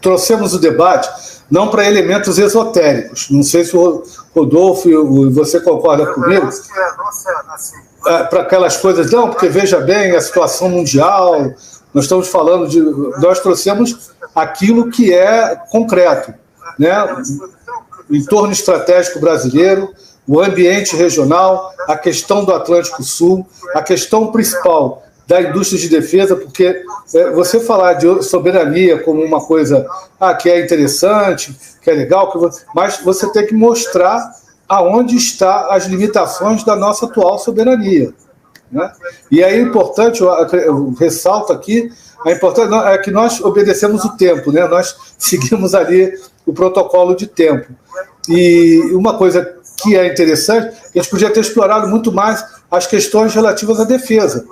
trouxemos o debate não para elementos esotéricos. Não sei se o Rodolfo e você concorda comigo. Para aquelas coisas, não, porque veja bem a situação mundial, nós estamos falando de... Nós trouxemos aquilo que é concreto, né? O entorno estratégico brasileiro, o ambiente regional, a questão do Atlântico Sul, a questão principal da indústria de defesa, porque você falar de soberania como uma coisa que é interessante, que é legal, mas você tem que mostrar aonde estão as limitações da nossa atual soberania, né? E aí é importante, eu ressalto aqui, a importância é que nós obedecemos o tempo, né? Nós seguimos ali o protocolo de tempo. E uma coisa que é interessante, a gente podia ter explorado muito mais as questões relativas à defesa,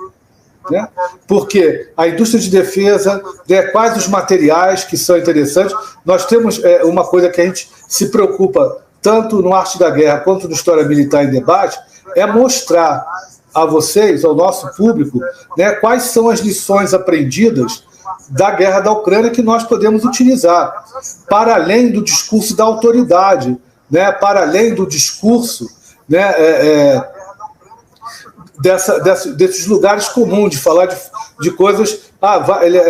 né? Porque a indústria de defesa, quais os materiais que são interessantes. Nós temos uma coisa que a gente se preocupa tanto no Arte da Guerra quanto no História Militar em Debate, é mostrar a vocês, ao nosso público, né, quais são as lições aprendidas da guerra da Ucrânia que nós podemos utilizar, para além do discurso da autoridade, né, para além do discurso, né, desses lugares comuns, de falar de coisas,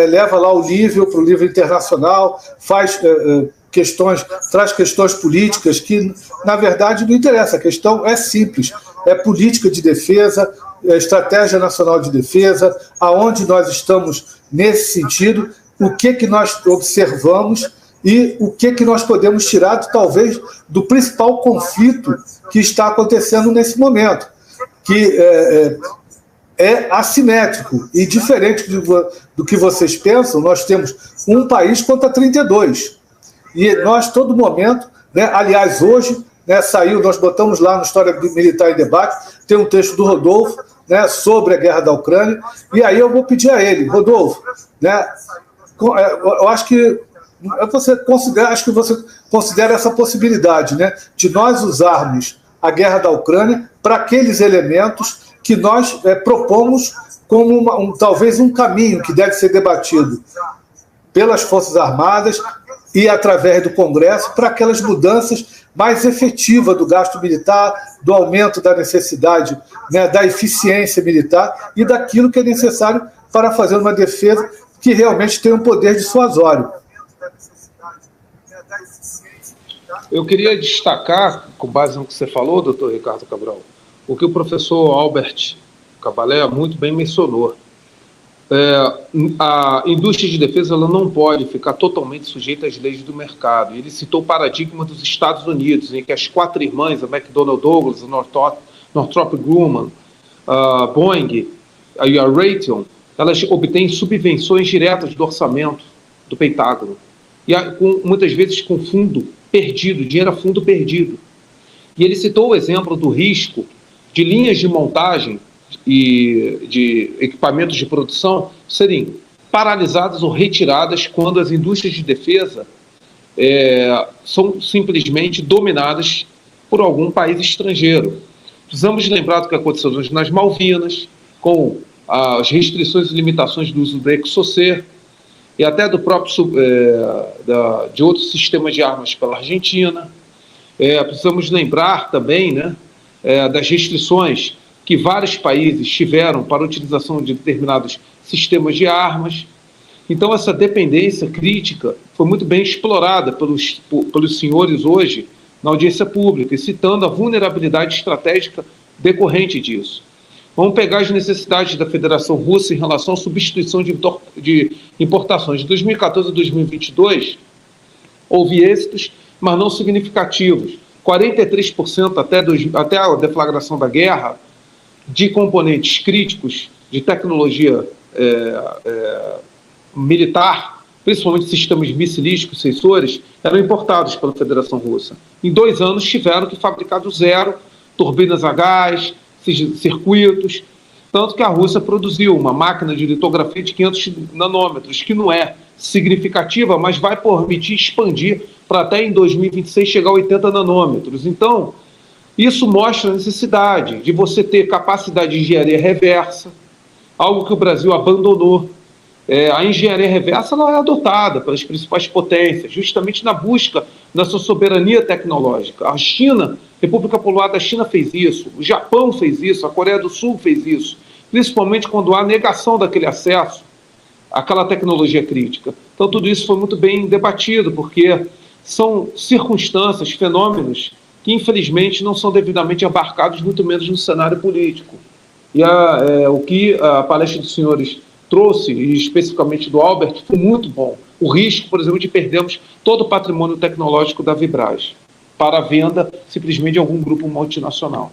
leva lá o nível para o nível internacional, faz traz questões políticas que, na verdade, não interessa. A questão é simples, é política de defesa, estratégia nacional de defesa, aonde nós estamos nesse sentido, o que nós observamos e o que nós podemos tirar, talvez, do principal conflito que está acontecendo nesse momento, que é assimétrico e diferente do que vocês pensam. Nós temos um país contra 32. E nós, todo momento, né, aliás, hoje, né, saiu, nós botamos lá no História Militar em Debate, tem um texto do Rodolfo, né, sobre a guerra da Ucrânia, e aí eu vou pedir a ele, Rodolfo, né, eu acho que você considera essa possibilidade, né, de nós usarmos a guerra da Ucrânia para aqueles elementos que nós propomos como talvez um caminho que deve ser debatido pelas Forças Armadas e através do Congresso para aquelas mudanças mais efetivas do gasto militar, do aumento da necessidade, né, da eficiência militar e daquilo que é necessário para fazer uma defesa que realmente tenha um poder dissuasório. Eu queria destacar, com base no que você falou, doutor Ricardo Cabral, o que o professor Albert Cabalé muito bem mencionou. A indústria de defesa ela não pode ficar totalmente sujeita às leis do mercado. Ele citou o paradigma dos Estados Unidos, em que as 4 irmãs, a McDonnell Douglas, a Northrop Grumman, a Boeing e a Raytheon, elas obtêm subvenções diretas do orçamento do Pentágono, e muitas vezes com fundo perdido, dinheiro a fundo perdido. E ele citou o exemplo do risco de linhas de montagem e de equipamentos de produção serem paralisadas ou retiradas quando as indústrias de defesa são simplesmente dominadas por algum país estrangeiro. Precisamos lembrar do que aconteceu nas Malvinas, com as restrições e limitações do uso do Exocet, e até do próprio de outros sistemas de armas pela Argentina. Precisamos lembrar também, né, das restrições que vários países tiveram para a utilização de determinados sistemas de armas. Então, essa dependência crítica foi muito bem explorada pelos senhores hoje na audiência pública, citando a vulnerabilidade estratégica decorrente disso. Vamos pegar as necessidades da Federação Russa em relação à substituição de importações. De 2014 a 2022, houve êxitos, mas não significativos. 43% até a deflagração da guerra, de componentes críticos de tecnologia militar, principalmente sistemas missilísticos, sensores, eram importados pela Federação Russa. Em 2 anos tiveram que fabricar do zero turbinas a gás, circuitos, tanto que a Rússia produziu uma máquina de litografia de 500 nanômetros, que não é significativa, mas vai permitir expandir para até em 2026 chegar a 80 nanômetros. Então, isso mostra a necessidade de você ter capacidade de engenharia reversa, algo que o Brasil abandonou. A engenharia reversa ela é adotada pelas principais potências, justamente na busca da sua soberania tecnológica. A China, República Popular da China fez isso, o Japão fez isso, a Coreia do Sul fez isso, principalmente quando há negação daquele acesso àquela tecnologia crítica. Então tudo isso foi muito bem debatido, porque são circunstâncias, fenômenos que infelizmente não são devidamente abarcados, muito menos no cenário político. E o que a palestra dos senhores trouxe, e especificamente do Albert, foi muito bom. O risco, por exemplo, de perdermos todo o patrimônio tecnológico da Vibraz para a venda simplesmente de algum grupo multinacional.